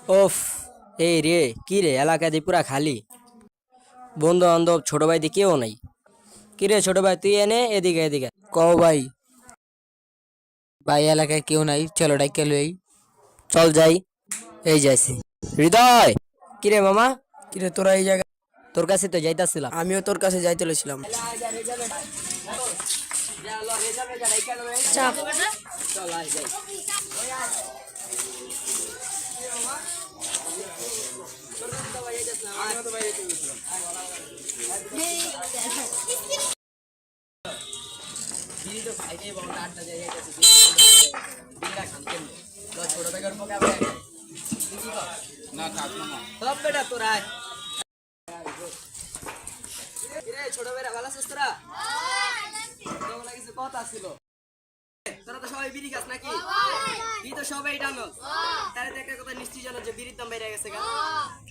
ওফ, এই রে, কি রে, এলাকা দিয়ে পুরা খালি। বন্ধু বান্ধব ছোট ভাই দিয়ে কেউ নাই। কি রে ছোট ভাই, তুই এনে এদিকে এদিকে। কও ভাই। ভাই এলাকায় কেউ নাই, চলো ডাইকা লই। চল যাই। এই যাইছি। হৃদয়, কি রে মামা, কিরে তোরা এই জায়গায়? তোর কাছে তো যাইতাছিলাম। আমিও তোর কাছে যাইতে লইছিলাম। চাপ। ছোট বেড়া ভালো আছিস তোরা? কথা ছিল, তোরা তো সবাই বিড়ি খাস নাকি? তুই তো সবাই জানো। তাহলে তো একটা কথা নিশ্চয়ই জানো যে বিড়ির দাম বেড়ে গেছে।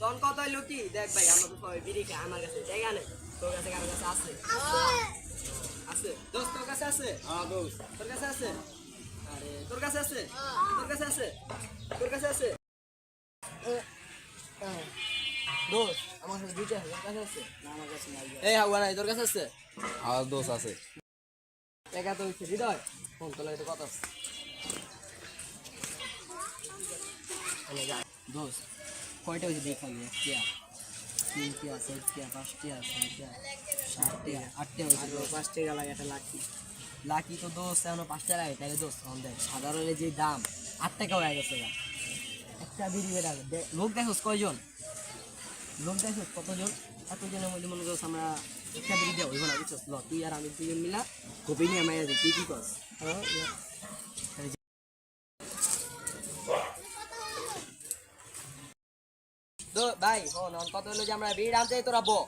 তখন কত হইলো কি, দেখ ভাই, আমরা তো সবাই বিড়ি খাই, আমার কাছে জায়গা নেই, তোর কাছে কারোর কাছে আছে? আছে দোস্ত, তোর কাছে আছে? তোর কাছে আছে? আরে তোর কাছে আছে? তোর কাছে আছে? তোর কাছে আছে? দোস্ত আমার কাছে দুইটা আছে, তোর কাছে আছে? না আমার কাছে নাই। এই হাওয়া নাই, তোর কাছে আছে? আমার দোষ আছে। একা তো হচ্ছে হৃদয়, ফোন তোলা একটু কথা আছে। দোস্ত কয়টা হয়েছে দেখাই, টিয়া, 3 টিয়া, 4 টিয়া, 5 টিয়া, 6 টিয়া, 7 টিয়া, 8 টিয়া হয়েছে। 5 টাকা লাগে একটা লাকি। লাকি তো দোস্ত এখনো 5 টাকা লাগে, তাহলে দোস্ত এখন দেখ সাধারণের যে দাম 8 টাকা হয়ে গেছে। একটা বিড়ি বেড়া লোক দেখোস কয়জন, লোক দেখোস কতজন, এতজনের মধ্যে মনে করছ আমরা একটা বিড়ি দেওয়া হইব না, বুঝছস? ল তুই আর আমি দুজন মিলা কপি নিয়ে মাইয়া দিই, তুই কি করস? ভাই শোন, কত হলো যে আমরা বিড়ি আনতে তোরা বো,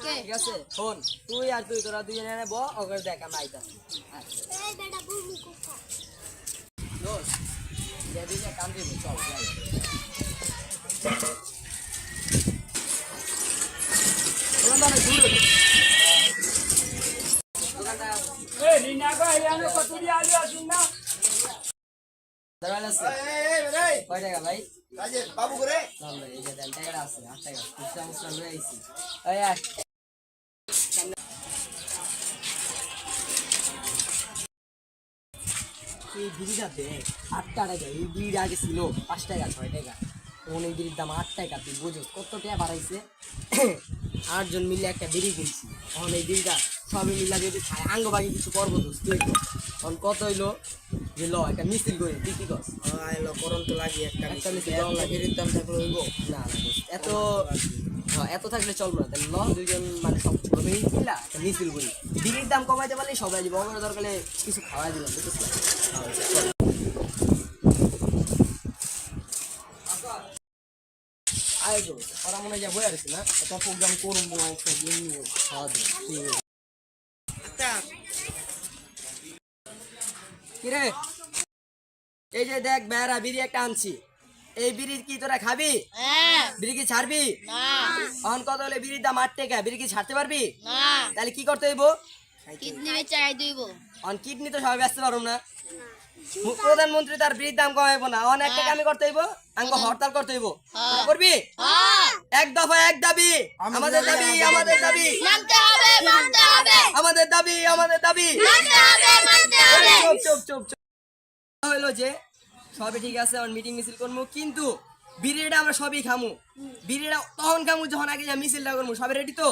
ঠিক আছে? শোন, তুই আর তুই তোরা দুজনে এনে বো, ওকে দেখ আমরা আইতাছি। দোস্ত যেদিকে কাম দিব, চল যাই। দোকানদার দূর দোকানদার কয় টাকা ভাই? বাবু করে এই যে দেন, টাকাটা আছে, 8 টাকা খুচরা মুচরা লয়ে আইছি। এই আয়। এই বিড়িটা দেখ 8 টাকা, এই বিড়ি আগে ছিল 5 টাকা 6 টাকা, এখন এই বিড়ির দাম 8 টাকা। তুই বুঝিস কত টাকা বাড়াইছে? 8 জন মিলে একটা বিড়ি কিনছি, এখন এই বিড়িটা সবাই মিলা যদি খায় আঙ্গ বাকি কিছু করবো দোস্ত, তুই কর। এখন কত হইলো যে ল একটা মিছিল করে, তুই কি করস? আইলো করন তো লাগি একটা একটা মিছিল মিছিল দেওয়া লাগে। এর দাম থাকলে হইব। না না দোস্ত, এত এত থাকলে চলবো না। তাহলে ল দুইজন মানে সব ছোট মিল কিনলা একটা মিছিল করি, বিড়ির দাম কমাইতে পারলে সবাই দিব, আমার দরকারে কিছু খাওয়াই দিলাম, বুঝছিস? আয় গো, ওরা মনে হয় যা বয়ে আছে না, একটা প্রোগ্রাম করবো, একটা দিন খাওয়া দেবো। ঠিক আছে। কিরে, এই যে দেখ বেড়া বিড়ি একটা আনছি, এই বিড়ি কি তোরা খাবি? বিড়ি কি ছাড়বি? এখন কত হলে বিড়ির দাম 8 টাকা, বিড়ি কি ছাড়তে পারবি? তাহলে কি করতে হইব? কিডনি চাই দইব। অন কিডনি তো সবাই ব্যস্ত পারুম না, প্রধানমন্ত্রী তার বিড়ির দাম কমাইবো না, অন একটা কামি করতে হইব, আঙ্গ হরতাল করতে হইব। তোরা করবি? এক দফা এক দাবি, আমাদের দাবি, আমাদের দাবি, মানতে হবে, মানতে হবে, আমাদের দাবি, আমাদের দাবি। মানতে হবে, মানতে হবে। চুপ চুপ চুপ চুপ। হইলো যে সবই ঠিক আছে, আমার মিটিং মিছিল করবো, কিন্তু বিড়িটা আমরা সবই খামু। বিড়িটা তখন খামু যখন আগে যা মিছিলটা করবো। সবাই রেডি তো?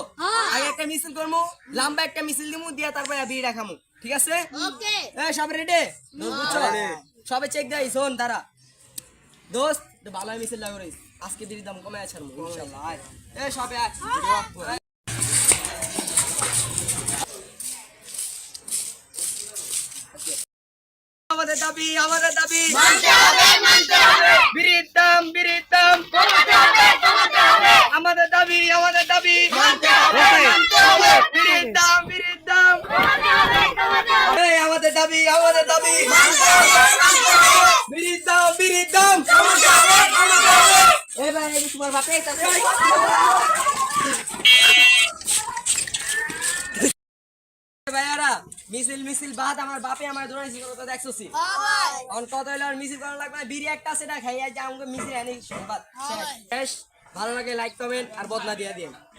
আগে একটা মিছিল করবো, লম্বা একটা মিছিল দিমু, দিয়া তারপরে বিড়িটা খামু, ঠিক আছে? ওকে। সবাই রেডি? সবাই চেক দেয়, শোন তারা দোস্ত ভালো মিছিল লাগবে, আজকে বিড়ির দাম কমে আছে ইনশাআল্লাহ। আয় সবাই আয়। আমাদের দাবি, আমাদের দাবি, মানতে হবে, মানতে হবে, বিড়ির দাম, বিড়ির দাম কমাতে হবে, কমাতে হবে, আমাদের দাবি, আমাদের দাবি, মানতে হবে, মানতে হবে, বিড়ির দাম, বিড়ির দাম, কমাতে হবে, কমাতে হবে, আমাদের দাবি, আমাদের দাবি, মানতে হবে, মানতে হবে, বিড়ির দাম, বিড়ির দাম, কমাতে হবে, কমাতে হবে। এবার তোমার বাপে ভাইয়ারা মিছিল মিছিল বাদ আমার বাপে আমার দৌড়াইছি তো দেখছছি অন কত হইলো আর মিছিল করা লাগবে না বিড়ি একটা সেটা খাইয়া যে আমাকে মিছিল এনে বাদ শেষ ভালো লাগে লাইক কমেন্ট আর বদলা দিয়ে দিন